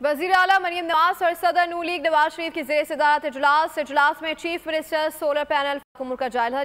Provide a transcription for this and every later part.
वज़ीर आला मरियम नवाज और सदर नून लीग नवाज शरीफ की ज़ेर सदारत इजलास में चीफ मिनिस्टर सोलर पैनल उमूर का जायजा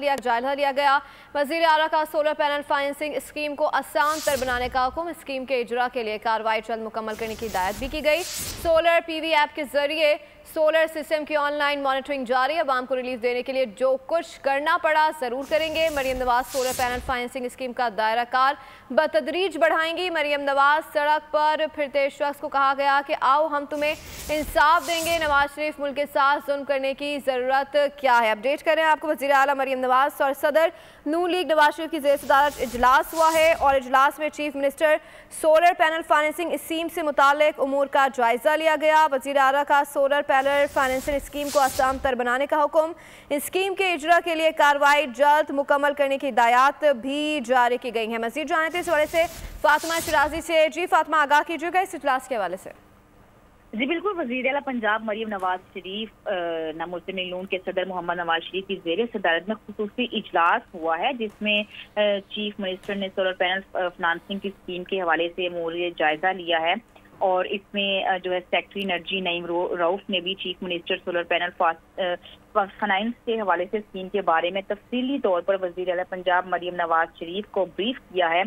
लिया गया। वज़ीर आला का सोलर पैनल फाइनेंसिंग स्कीम को आसान तर बनाने का हुक्म, स्कीम के इजरा के लिए कार्रवाई जल्द मुकम्मल करने की हिदायत भी की गई। सोलर PV ऐप के जरिए सोलर सिस्टम की ऑनलाइन मॉनिटरिंग जारी, अवाम को रिलीफ देने के लिए जो कुछ करना पड़ा ज़रूर करेंगे। Maryam Nawaz solar panel financing scheme का दायरा कार बतदरीज बढ़ाएंगी। मरियम नवाज सड़क पर फिरते शख्स को कहा गया कि आओ हम तुम्हें इंसाफ देंगे। नवाज शरीफ मुल्क के साथ जुल्म करने की ज़रूरत क्या है? अपडेट करें आपको। वज़ीर आला मरियम नवाज और सदर नून लीग नवाज शरीफ की ज़ेर सदारत इजलास हुआ है और इजलास में chief minister solar panel financing scheme से मुतालिक उमूर का जायजा लिया गया। वज़ीर आला का सोलर पैनल फाइनेंसिंग स्कीम को आसान तर बनाने का हुक्म, स्कीम के इजरा के लिए कार्रवाई जल्द मुकम्मल करने की हिदायत भी जारी की गई है। मज़ीद जानते इस हवाले से फातिमा शिराजी से। जी फातिमा, आगाह कीजिएगा इस इजलास के हवाले से। जी बिल्कुल, वज़ीर आला पंजाब मरियम नवाज शरीफ मुस्लिम लीग नून के सदर मोहम्मद नवाज शरीफ की ज़ेर सदारत में खुसूसी इजलास हुआ है, जिसमें चीफ मिनिस्टर ने सोलर पैनल फाइनेंसिंग की स्कीम के हवाले से अमूरी जायजा लिया है। और इसमें जो है सेक्रेटरी एनर्जी नईम रऊफ ने भी chief minister solar panel finance के हवाले से स्कीम के बारे में तफसीली तौर पर वज़ीर आला पंजाब मरियम नवाज शरीफ को ब्रीफ किया है।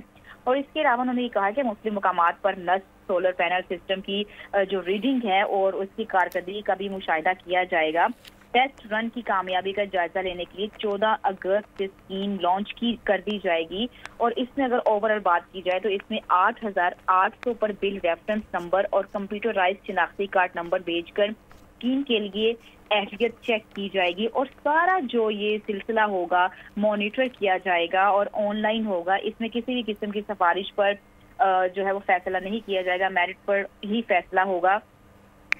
और इसके अलावा उन्होंने ये कहा कि मुस्लिम मुकामात पर नस्ब सोलर पैनल सिस्टम की जो रीडिंग है और उसकी कारकर्दगी का भी मुशाहिदा किया जाएगा। टेस्ट रन की कामयाबी का जायजा लेने के लिए 14 अगस्त से स्कीम लॉन्च कर दी जाएगी। और इसमें अगर ओवरऑल बात की जाए तो इसमें 8,800 पर बिल रेफरेंस नंबर और कंप्यूटराइज्ड शिनाख्ती कार्ड नंबर भेजकर स्कीम के लिए एहलियत चेक की जाएगी और सारा जो ये सिलसिला होगा मॉनिटर किया जाएगा और ऑनलाइन होगा। इसमें किसी भी किस्म की सिफारिश पर जो है वो फैसला नहीं किया जाएगा, मेरिट पर ही फैसला होगा।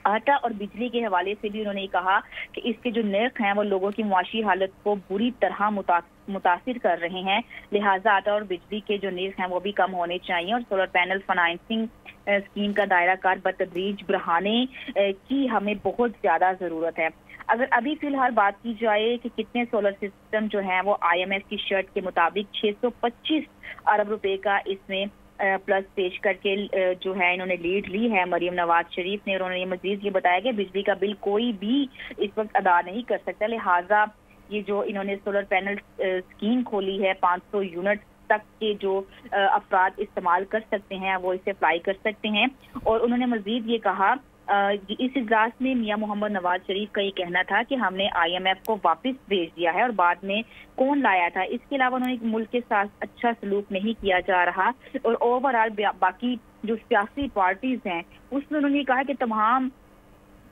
आटा और बिजली के हवाले से भी उन्होंने कहा कि इसके जो नर्ख हैं वो लोगों की मुआशी हालत को बुरी तरह मुतासिर कर रहे हैं, लिहाजा आटा और बिजली के जो नर्ख हैं वो भी कम होने चाहिए और सोलर पैनल फाइनेंसिंग स्कीम का दायरा कार बतदरीज बढ़ाने की हमें बहुत ज्यादा जरूरत है। अगर अभी फिलहाल बात की जाए कि कितने सोलर सिस्टम जो हैं वो IMF की शर्त के मुताबिक 625 अरब रुपए का इसमें प्लस पेश करके जो है इन्होंने लीड ली है मरियम नवाज शरीफ ने। उन्होंने मजीद ये बताया कि बिजली का बिल कोई भी इस वक्त अदा नहीं कर सकता, लिहाजा ये जो इन्होंने सोलर पैनल स्कीम खोली है 500 यूनिट तक के जो अफराद इस्तेमाल कर सकते हैं वो इसे अप्लाई कर सकते हैं। और उन्होंने मजीद ये कहा इस इजलास में मियां मोहम्मद नवाज शरीफ का ये कहना था कि हमने IMF को वापस भेज दिया है और बाद में कौन लाया था। इसके अलावा उन्होंने मुल्क के साथ अच्छा सलूक नहीं किया जा रहा और ओवरऑल बाकी जो सियासी पार्टीज हैं उसमें उन्होंने कहा कि तमाम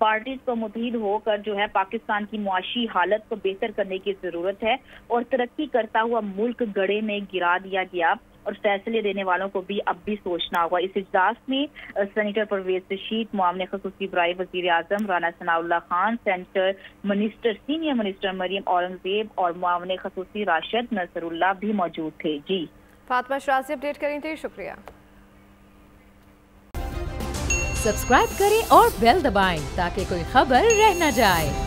पार्टीज को मुत्तहिद होकर जो है पाकिस्तान की मुआशी हालत को बेहतर करने की जरूरत है और तरक्की करता हुआ मुल्क गड़े में गिरा दिया गया और फैसले देने वालों को भी अब भी सोचना होगा। इस इजलास में सेनेटर परवेज रशीद, मुआविन खसूसी बराए वज़ीर आज़म Rana Sanaullah Khan, centre minister senior minister Maryam Aurangzeb और मुआविन खसूसी राशिद नसरुल्लाह भी मौजूद थे। जी फातिमा शिराजी अपडेट करी थी, शुक्रिया। सब्सक्राइब करें और बेल दबाएं ताकि कोई खबर रह न जाए।